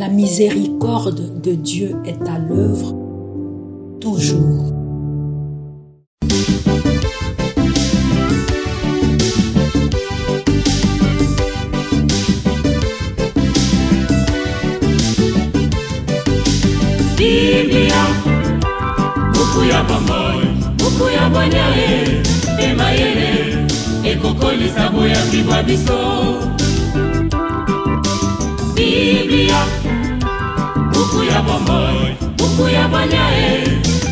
La miséricorde de Dieu est à l'œuvre toujours. Biblia, buku ya bomoi, buku ya bonyae, emayele, ekokolisa boya bibwa biso. Biblia, buku ya bomoi, buku ya bonyae,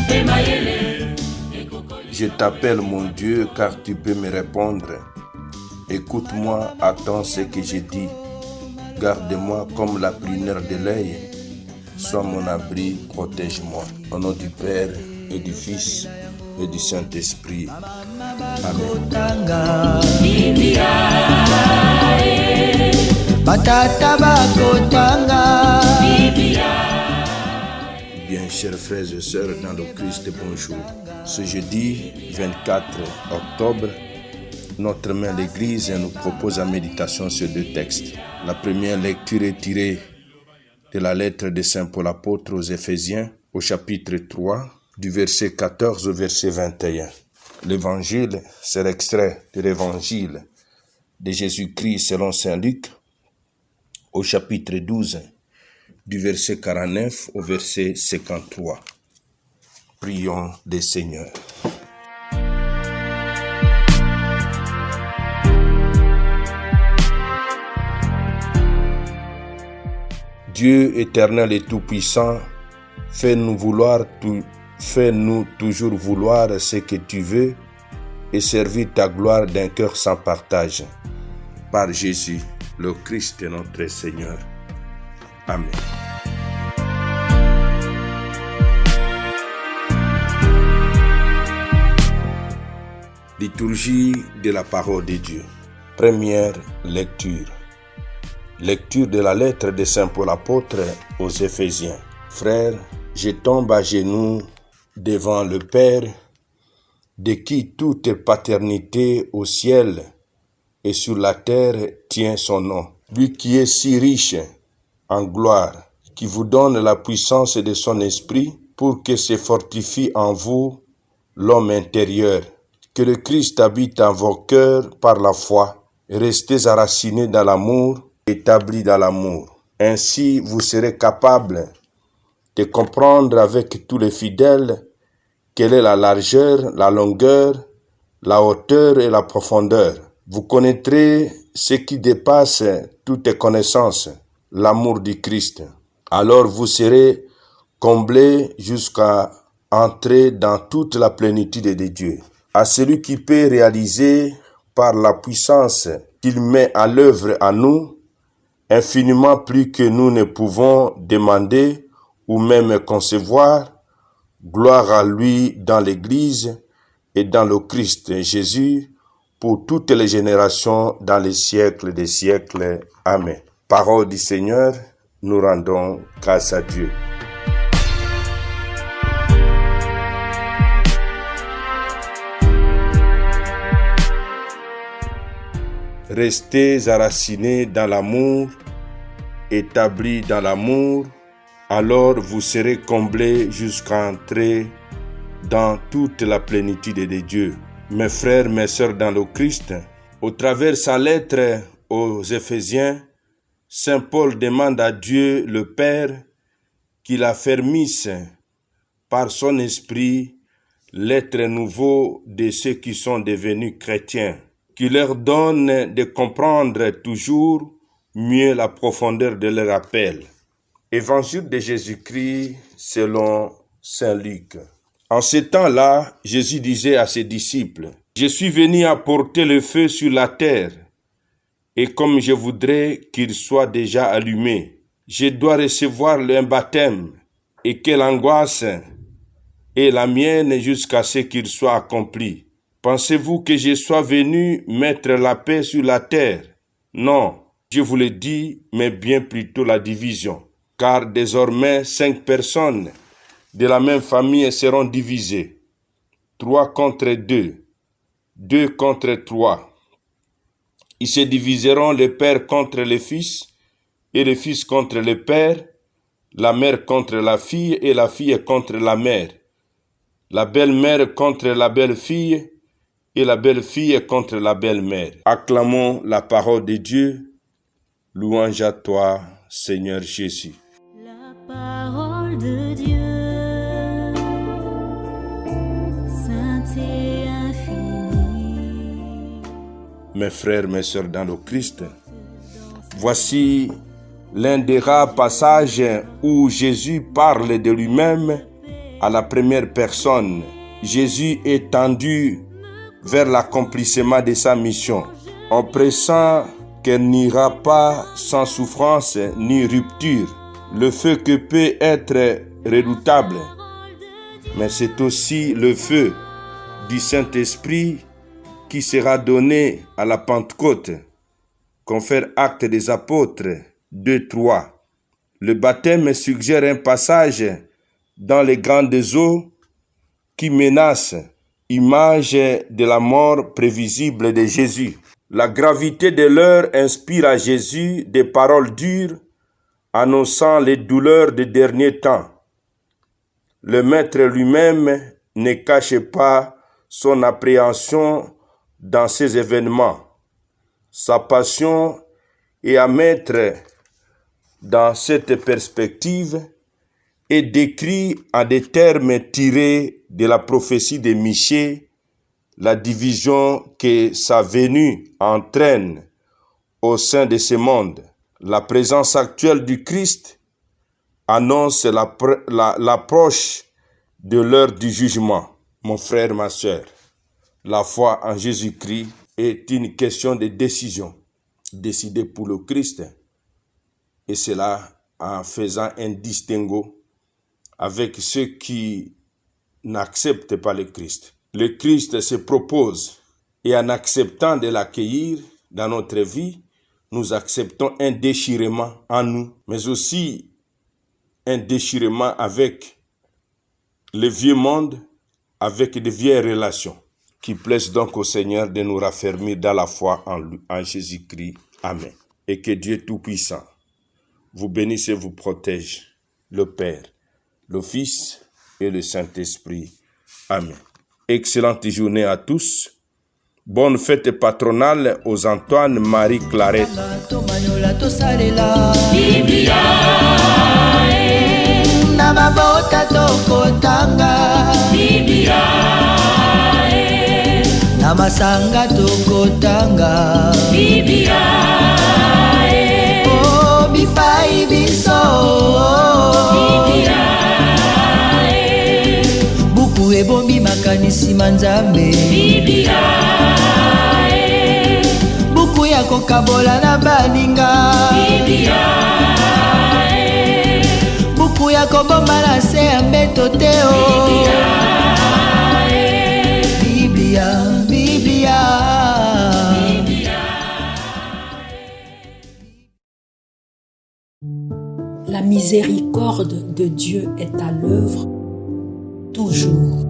emayele, ekokolisa. Je t'appelle mon Dieu car tu peux me répondre. Écoute-moi, attends ce que je dis. Garde-moi comme la prunelle de l'œil. Sois mon abri, protège-moi. Au nom du Père et du Fils et du Saint-Esprit. Amen. Bien, chers frères et sœurs dans le Christ, bonjour. Ce jeudi 24 octobre, notre mère l'Église nous propose en méditation sur deux textes. La première lecture est tirée de la lettre de Saint Paul apôtre aux Éphésiens, au chapitre 3, du verset 14 au verset 21. L'évangile, c'est l'extrait de l'évangile de Jésus-Christ selon Saint Luc, au chapitre 12, du verset 49 au verset 53. Prions des Seigneurs. Dieu éternel et tout-puissant, fais-nous toujours vouloir ce que tu veux et servir ta gloire d'un cœur sans partage. Par Jésus, le Christ notre Seigneur. Amen. Liturgie de la parole de Dieu. Première lecture. Lecture de la lettre de Saint Paul apôtre aux Éphésiens. Frères, je tombe à genoux devant le Père, de qui toute paternité au ciel et sur la terre tient son nom. Lui qui est si riche en gloire, qui vous donne la puissance de son esprit pour que se fortifie en vous l'homme intérieur. Que le Christ habite en vos cœurs par la foi. Restez enracinés dans l'amour, établi dans l'amour. Ainsi, vous serez capables de comprendre avec tous les fidèles quelle est la largeur, la longueur, la hauteur et la profondeur. Vous connaîtrez ce qui dépasse toute connaissance, l'amour du Christ. Alors vous serez comblés jusqu'à entrer dans toute la plénitude de Dieu. À celui qui peut réaliser par la puissance qu'il met à l'œuvre en nous, infiniment plus que nous ne pouvons demander ou même concevoir, gloire à lui dans l'Église et dans le Christ Jésus, pour toutes les générations dans les siècles des siècles. Amen. Parole du Seigneur, nous rendons grâce à Dieu. Restez enracinés dans l'amour, établis dans l'amour, alors vous serez comblés jusqu'à entrer dans toute la plénitude de Dieu. Mes frères, mes sœurs dans le Christ, au travers sa lettre aux Éphésiens, Saint Paul demande à Dieu le Père qu'il affermisse par son esprit l'être nouveau de ceux qui sont devenus chrétiens, qui leur donne de comprendre toujours mieux la profondeur de leur appel. Évangile de Jésus-Christ selon Saint Luc. En ce temps-là, Jésus disait à ses disciples, « Je suis venu apporter le feu sur la terre, et comme je voudrais qu'il soit déjà allumé, je dois recevoir un baptême, et quelle angoisse est la mienne jusqu'à ce qu'il soit accompli. Pensez-vous que je sois venu mettre la paix sur la terre? Non, je vous le dis, mais bien plutôt la division. Car désormais 5 personnes de la même famille seront divisées. 3 contre 2, 2 contre 3. Ils se diviseront le père contre le fils, et le fils contre le père, la mère contre la fille et la fille contre la mère, la belle-mère contre la belle-fille et la belle-fille contre la belle-mère. Acclamons la parole de Dieu. Louange à toi, Seigneur Jésus. La parole de Dieu, sainte et infinie. Mes frères, mes sœurs dans le Christ, voici l'un des rares passages où Jésus parle de lui-même à la première personne. Jésus est tendu vers l'accomplissement de sa mission, en pressant qu'elle n'ira pas sans souffrance ni rupture. Le feu que peut être redoutable, mais c'est aussi le feu du Saint-Esprit qui sera donné à la Pentecôte. Confère Actes des Apôtres 2:3. Le baptême suggère un passage dans les grandes eaux qui menace, image de la mort prévisible de Jésus. La gravité de l'heure inspire à Jésus des paroles dures annonçant les douleurs des derniers temps. Le Maître lui-même ne cache pas son appréhension dans ces événements. Sa passion est à mettre dans cette perspective et décrit en des termes tirés de la prophétie de Michée la division que sa venue entraîne au sein de ce monde. La présence actuelle du Christ annonce l'approche de l'heure du jugement. Mon frère, ma sœur, la foi en Jésus-Christ est une question de décision. Décider pour le Christ, et cela en faisant un distinguo avec ceux qui n'acceptent pas le Christ. Le Christ se propose et en acceptant de l'accueillir dans notre vie, nous acceptons un déchirement en nous, mais aussi un déchirement avec le vieux monde, avec de vieilles relations. Qui plaise donc au Seigneur de nous raffermir dans la foi en Jésus-Christ. Amen. Et que Dieu Tout-Puissant vous bénisse et vous protège, le Père, le Fils et le Saint-Esprit. Amen. Excellente journée à tous. Bonne fête patronale aux Antoine Marie Claret. Namasanga tokotanga Biblia oh bipai biso Biblia buku ebombi makanisi manzambe Biblia buku ya kokabola na baninga Biblia buku ya kobomba na se ya mbeto teo Biblia La miséricorde de Dieu est à l'œuvre toujours.